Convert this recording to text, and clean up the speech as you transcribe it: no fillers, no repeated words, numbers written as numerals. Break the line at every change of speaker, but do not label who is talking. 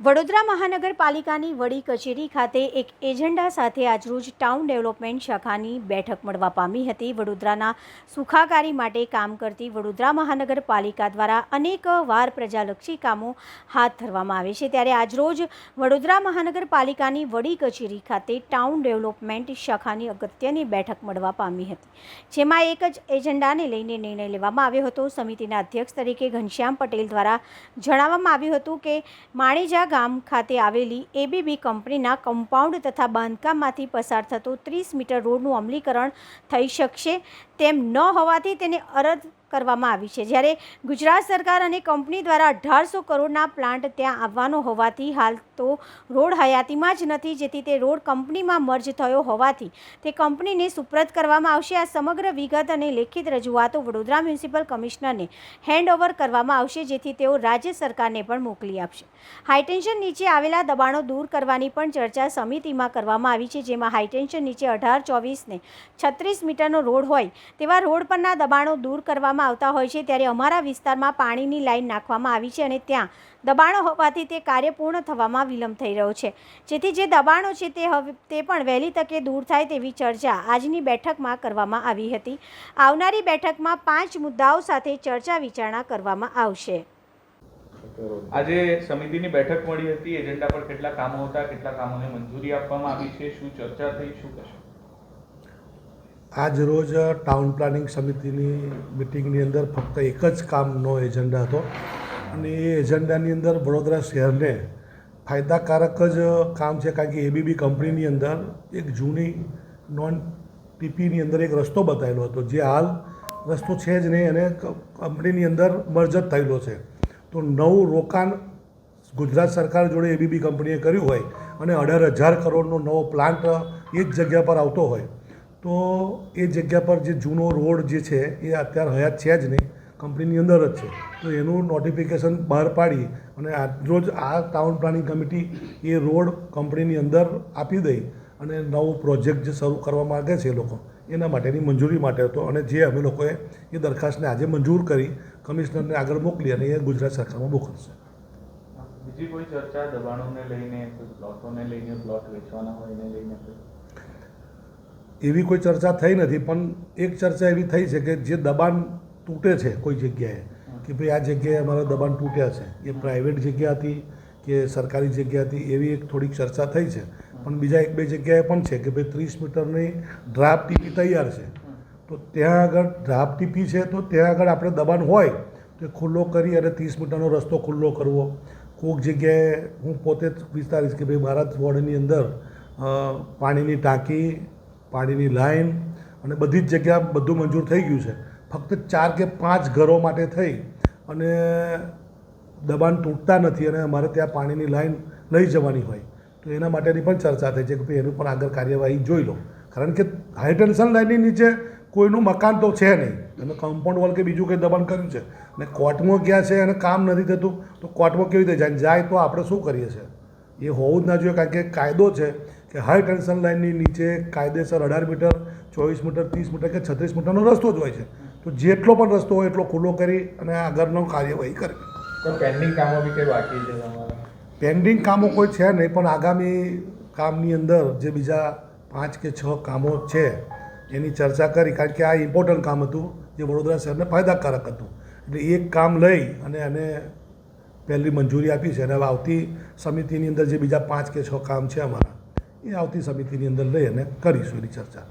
વડોદરા મહાનગરપાલિકાની વડી કચેરી ખાતે એક એજન્ડા સાથે આજરોજ ટાઉન ડેવલપમેન્ટ શાખાની બેઠક મળવા પામી હતી। વડોદરાના સુખાકારી માટે કામ કરતી વડોદરા મહાનગરપાલિકા દ્વારા અનેક વાર પ્રજાલક્ષી કામો હાથ ધરવામાં આવે છે, ત્યારે આજરોજ વડોદરા મહાનગરપાલિકાની વડી કચેરી ખાતે ટાઉન ડેવલપમેન્ટ શાખાની અગત્યની બેઠક મળવા પામી હતી, જેમાં એક જ એજન્ડાને લઈને નિર્ણય લેવામાં આવ્યો હતો। સમિતિના અધ્યક્ષ તરીકે ઘનશ્યામ પટેલ દ્વારા જણાવવામાં આવ્યું હતું કે માણેજા ગામ ખાતે આવેલી એબીબી કંપનીના કમ્પાઉન્ડ તથા બાંધકામમાંથી પસાર થતો 30 મીટર રોડનું અમલીકરણ થઈ શકશે તેમ ન હોવાથી તેને અરજ કરવામાં આવી છે, જ્યારે ગુજરાત સરકાર અને કંપની દ્વારા 1800 કરોડના પ્લાન્ટ ત્યાં આવવાનો હોવાથી હાલ તો રોડ હયાતીમાં જ નથી, જેથી તે રોડ કંપનીમાં મર્જ થયો હોવાથી તે કંપનીને સુપ્રત કરવામાં આવશે। આ સમગ્ર વિગત અને લેખિત રજૂઆતો વડોદરા મ્યુનિસિપલ કમિશનરને હેન્ડઓવર કરવામાં આવશે, જેથી તેઓ રાજ્ય સરકારને પણ મોકલી આપશે। હાઈટેન્શન નીચે આવેલા દબાણો દૂર કરવાની પણ ચર્ચા સમિતિમાં કરવામાં આવી છે, જેમાં હાઈટેન્શન નીચે 18-24 ને 36 મીટરનો રોડ હોય તેવા રોડ પરના દબાણો દૂર કરવામાં આવતા હોય છે, ત્યારે અમારા વિસ્તારમાં પાણીની લાઈન નાખવામાં આવી છે અને ત્યાં દબાણો હોવાથી તે કાર્ય પૂર્ણ થવામાં વિલંબ થઈ રહ્યો છે, જેથી જે દબાણો છે તે પણ વહેલી તકે દૂર થાય તેવી ચર્ચા આજની બેઠકમાં કરવામાં આવી હતી। આવનારી બેઠકમાં 5 મુદ્દાઓ સાથે ચર્ચા વિચારણા કરવામાં આવશે।
આજે સમિતિની બેઠક મળી હતી, એજન્ડા પર કેટલા કામો હતા, કેટલા કામોને મંજૂરી આપવામાં આવી છે, શું ચર્ચા થઈ, શું કહેશો?
આજ રોજ ટાઉન પ્લાનિંગ સમિતિની મિટિંગની અંદર ફક્ત એક જ કામનો એજન્ડા હતો અને એ એજન્ડાની અંદર વડોદરા શહેરને ફાયદાકારક જ કામ છે, કારણ કે એબીબી કંપનીની અંદર એક જૂની નોન ટીપીની અંદર એક રસ્તો બતાવેલો હતો, જે હાલ રસ્તો છે જ નહીં અને કંપનીની અંદર મર્જ જ થયેલો છે। તો નવું રોકાણ ગુજરાત સરકાર જોડે એબીબી કંપનીએ કર્યું હોય અને 18,000 કરોડનો નવો પ્લાન્ટ એ જ જગ્યા પર આવતો હોય તો એ જગ્યા પર જે જૂનો રોડ જે છે એ અત્યારે હયાત છે જ નહીં, કંપનીની અંદર જ છે, તો એનું નોટિફિકેશન બહાર પાડી અને આજરોજ આ ટાઉન પ્લાનિંગ કમિટી એ રોડ કંપનીની અંદર આપી દઈ અને નવું પ્રોજેક્ટ જે શરૂ કરવા માગે છે એ લોકો એના માટેની મંજૂરી માટે હતો અને જે અમે લોકોએ એ દરખાસ્તને આજે મંજૂર કરી કમિશનરને આગળ મોકલી અને એ ગુજરાત સરકારમાં મોકલશે।
બીજી કોઈ ચર્ચા દબાણોને લઈને, કોઈ પ્લોટોને લઈને, પ્લોટ વેચવાના હોય એને લઈને?
એવી કોઈ ચર્ચા થઈ નથી, પણ એક ચર્ચા એવી થઈ છે કે જે દબાણ તૂટે છે કોઈ જગ્યાએ કે ભાઈ આ જગ્યાએ અમારા દબાણ તૂટ્યા છે, એ પ્રાઇવેટ જગ્યા હતી કે સરકારી જગ્યા હતી, એવી એક થોડીક ચર્ચા થઈ છે। પણ બીજા 1-2 જગ્યાએ પણ છે કે ભાઈ 30 મીટરની ડ્રાફ્ટ ટીપી તૈયાર છે, તો ત્યાં આગળ ડ્રાફ્ટ ટીપી છે તો ત્યાં આગળ આપણે દબાણ હોય તો ખુલ્લો કરી અને 30 મીટરનો રસ્તો ખુલ્લો કરવો। કોઈક જગ્યાએ હું પોતે જ વિચારીશ કે ભાઈ મારા વોર્ડની અંદર પાણીની ટાંકી, પાણીની લાઈન અને બધી જ જગ્યા બધું મંજૂર થઈ ગયું છે, ફક્ત 4 કે 5 ઘરો માટે થઈ અને દબાણ તૂટતા નથી અને અમારે ત્યાં પાણીની લાઈન લઈ જવાની હોય તો એના માટેની પણ ચર્ચા થઈ છે કે ભાઈ એનું પણ આગળ કાર્યવાહી જોઈ લો, કારણ કે હાઈ ટેન્શન લાઇનની નીચે કોઈનું મકાન તો છે નહીં અને કમ્પાઉન્ડ વોલ કે બીજું કંઈ દબાણ કર્યું છે અને કોર્ટમાં ગયા છે અને કામ નથી થતું તો કોર્ટમાં કેવી રીતે જાય તો આપણે શું કરીએ છીએ? એ હોવું જ ના જોઈએ, કારણ કે કાયદો છે કે હાઈ ટેન્શન લાઇનની નીચે કાયદેસર 18 મીટર, 24 મીટર, 30 મીટર કે 36 મીટરનો રસ્તો જ હોય છે, તો જેટલો પણ રસ્તો હોય એટલો ખુલ્લો કરી અને આગળનો કાર્યવાહી કરવી।
તો પેન્ડિંગ કામો બી કંઈ બાકી છે તમારા?
પેન્ડિંગ કામો કોઈ છે નહીં, પણ આગામી કામની અંદર જે બીજા 5 કે 6 કામો છે એની ચર્ચા કરી, કારણ કે આ ઇમ્પોર્ટન્ટ કામ હતું જે વડોદરા શહેરને ફાયદાકારક હતું, એટલે એક કામ લઈ અને એને પહેલી મંજૂરી આપી છે અને હવે આવતી સમિતિની અંદર જે બીજા 5 કે 6 કામ છે અમારા એ આવતી સમિતિની અંદર લઈ અને કરીશું એની ચર્ચા।